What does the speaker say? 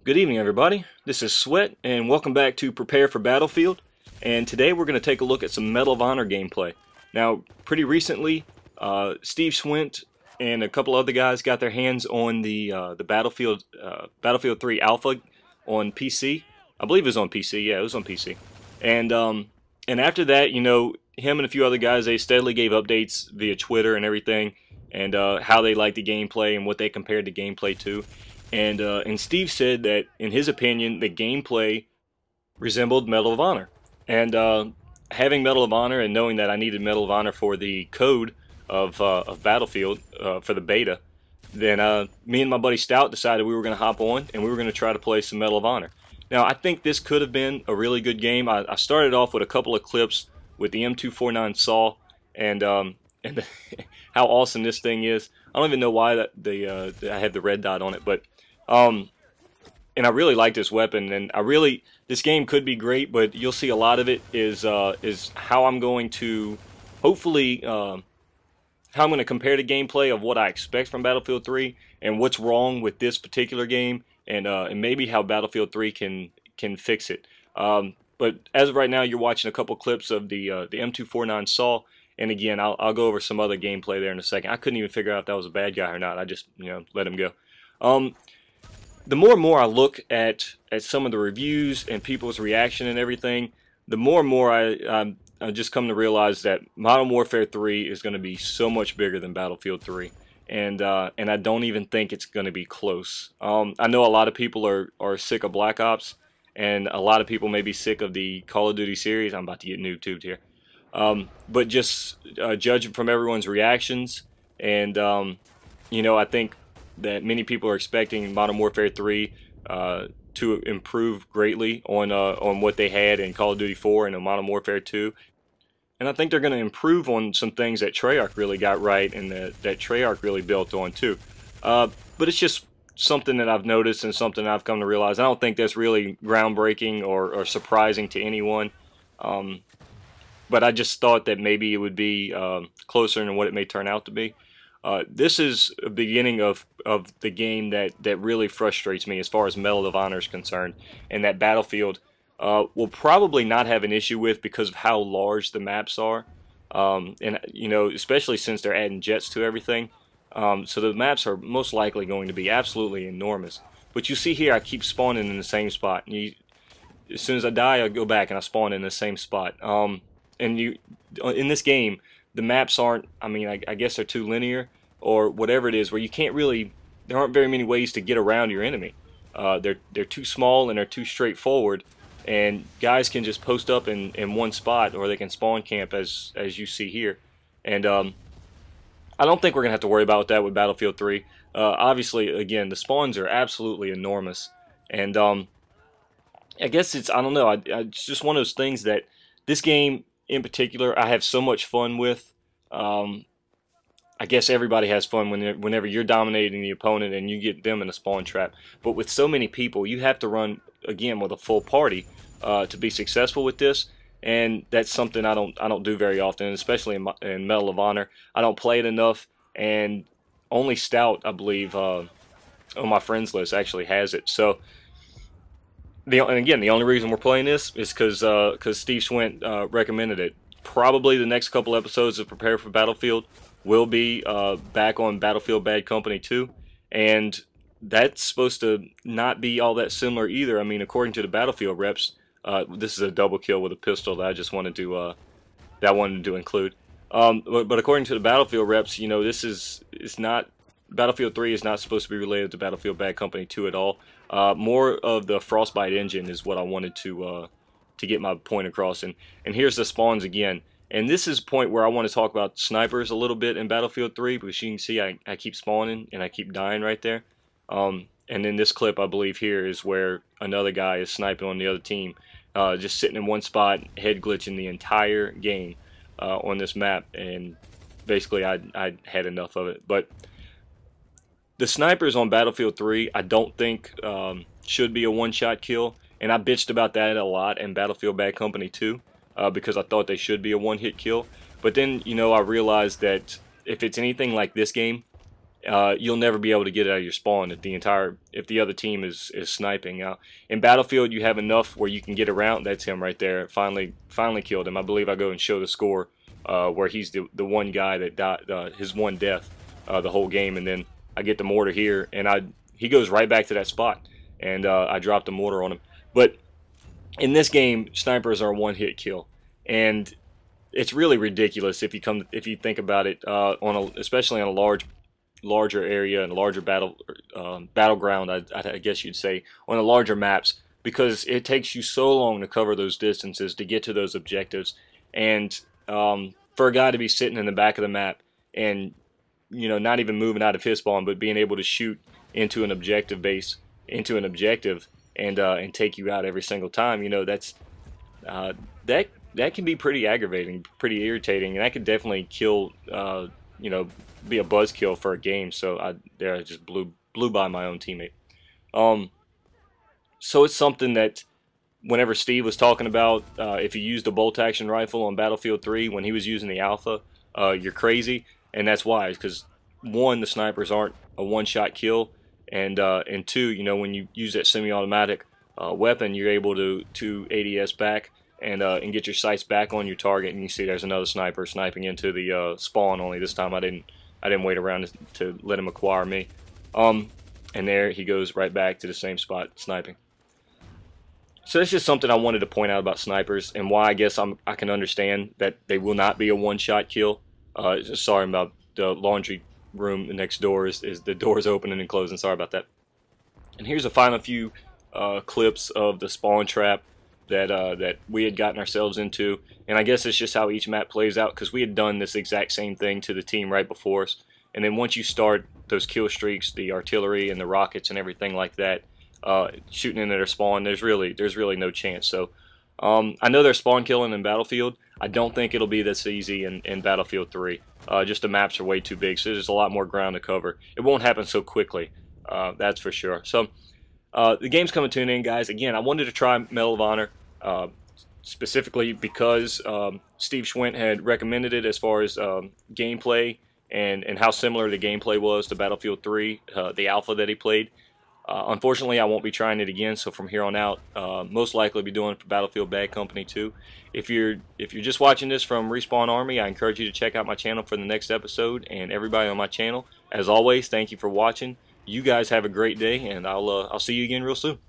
Good evening, everybody. This is Sweat, and welcome back to Prepare for Battlefield. And today we're going to take a look at some Medal of Honor gameplay. Now, pretty recently, Steve Swint and a couple other guys got their hands on the Battlefield 3 Alpha on PC. I believe it was on PC. Yeah, it was on PC. And after that, him and a few other guys, they steadily gave updates via Twitter and everything, and how they liked the gameplay and what they compared the gameplay to. And Steve said that, in his opinion, the gameplay resembled Medal of Honor. And having Medal of Honor and knowing that I needed Medal of Honor for the code of Battlefield for the beta, then me and my buddy Stout decided we were going to hop on and we were going to try to play some Medal of Honor. Now, I think this could have been a really good game. I started off with a couple of clips with the M249 saw and how awesome this thing is. I don't even know why I have the red dot on it, but and I really like this weapon, and this game could be great, but you'll see a lot of it is how I'm going to hopefully how I'm going to compare the gameplay of what I expect from Battlefield 3 and what's wrong with this particular game, and maybe how Battlefield 3 can fix it. But as of right now, you're watching a couple clips of the M249 saw. And again, I'll go over some other gameplay there in a second. I couldn't even figure out if that was a bad guy or not. I just, let him go. The more and more I look at some of the reviews and people's reaction and everything, the more and more I just come to realize that Modern Warfare 3 is going to be so much bigger than Battlefield 3. And I don't even think it's going to be close. I know a lot of people are sick of Black Ops, and a lot of people may be sick of the Call of Duty series. I'm about to get noob-tubed here. But just judging from everyone's reactions, and I think that many people are expecting Modern Warfare 3 to improve greatly on what they had in Call of Duty 4 and in Modern Warfare 2. And I think they're going to improve on some things that Treyarch really got right and that Treyarch really built on too. But it's just something that I've noticed and something I've come to realize. I don't think that's really groundbreaking or surprising to anyone. But I just thought that maybe it would be closer than what it may turn out to be. This is a beginning of the game that really frustrates me as far as Medal of Honor is concerned, and that Battlefield will probably not have an issue with because of how large the maps are, and especially since they're adding jets to everything. So the maps are most likely going to be absolutely enormous. But you see here, I keep spawning in the same spot. As soon as I die, I go back and I spawn in the same spot. And in this game, the maps aren't, I guess they're too linear or whatever it is, where you can't really, there aren't very many ways to get around your enemy. They're too small and they're too straightforward, and guys can just post up in one spot, or they can spawn camp as you see here. And I don't think we're going to have to worry about that with Battlefield 3. Obviously, again, the spawns are absolutely enormous. And I guess I don't know, it's just one of those things that this game in particular, I have so much fun with. I guess everybody has fun whenever you're dominating the opponent and you get them in a spawn trap. But with so many people, you have to run, again, with a full party to be successful with this. And that's something I don't do very often, especially in Medal of Honor. I don't play it enough, and only Stout, I believe, on my friends list actually has it. So, and again, the only reason we're playing this is because Steve Swint recommended it. Probably the next couple episodes of Prepare for Battlefield will be back on Battlefield Bad Company 2, and that's supposed to not be all that similar either. I mean, according to the Battlefield reps, this is a double kill with a pistol that I just wanted to include. But according to the Battlefield reps, it's not. Battlefield 3 is not supposed to be related to Battlefield Bad Company 2 at all. More of the Frostbite engine is what I wanted to get my point across. And here's the spawns again. And this is a point where I want to talk about snipers a little bit in Battlefield 3, because you can see I keep spawning and I keep dying right there. And in this clip, I believe here is where another guy is sniping on the other team, just sitting in one spot, head glitching the entire game on this map. And basically, I had enough of it. But the snipers on Battlefield 3, I don't think should be a one-shot kill, and I bitched about that a lot in Battlefield Bad Company 2 because I thought they should be a one-hit kill. But then, I realized that if it's anything like this game, you'll never be able to get it out of your spawn if the other team is sniping. Now in Battlefield, you have enough where you can get around. That's him right there. Finally killed him. I believe I go and show the score where he's the one guy that died, his one death the whole game, and then I get the mortar here, and he goes right back to that spot, and I dropped the mortar on him. But in this game, snipers are a one-hit kill, and it's really ridiculous if you think about it. Especially on a larger area and a larger battleground, I guess you'd say, on the larger maps, because it takes you so long to cover those distances to get to those objectives, and for a guy to be sitting in the back of the map and not even moving out of his spawn, but being able to shoot into an objective base, into an objective, and take you out every single time, that's that can be pretty aggravating, pretty irritating, and that could definitely kill, be a buzzkill for a game. So I just blew by my own teammate. So it's something that whenever Steve was talking about, if you used a bolt action rifle on Battlefield 3 when he was using the alpha, you're crazy, and that's why. Because one, the snipers aren't a one-shot kill, and two, when you use that semi-automatic weapon, you're able to ADS back and get your sights back on your target, and you see there's another sniper sniping into the spawn. Only this time I didn't wait around to let him acquire me. And there he goes right back to the same spot sniping. So that's just something I wanted to point out about snipers, and why I guess I can understand that they will not be a one-shot kill. Sorry about the laundry room next door is the doors opening and closing. Sorry about that. And here's a final few clips of the spawn trap that we had gotten ourselves into, and I guess it's just how each map plays out, because we had done this exact same thing to the team right before us, and then once you start those kill streaks, the artillery and the rockets and everything like that, shooting into their spawn, there's really no chance. So I know they're spawn killing in Battlefield. I don't think it'll be this easy in Battlefield 3. Just the maps are way too big, so there's a lot more ground to cover. It won't happen so quickly, that's for sure. So the game's coming to an end, guys. Again, I wanted to try Medal of Honor, specifically because Steve Schwint had recommended it as far as gameplay and how similar the gameplay was to Battlefield 3, the alpha that he played. Unfortunately, I won't be trying it again, so from here on out, most likely be doing it for Battlefield Bad Company 2. If you're just watching this from Respawn Army, I encourage you to check out my channel for the next episode, and everybody on my channel, as always, thank you for watching. You guys have a great day, and I'll see you again real soon.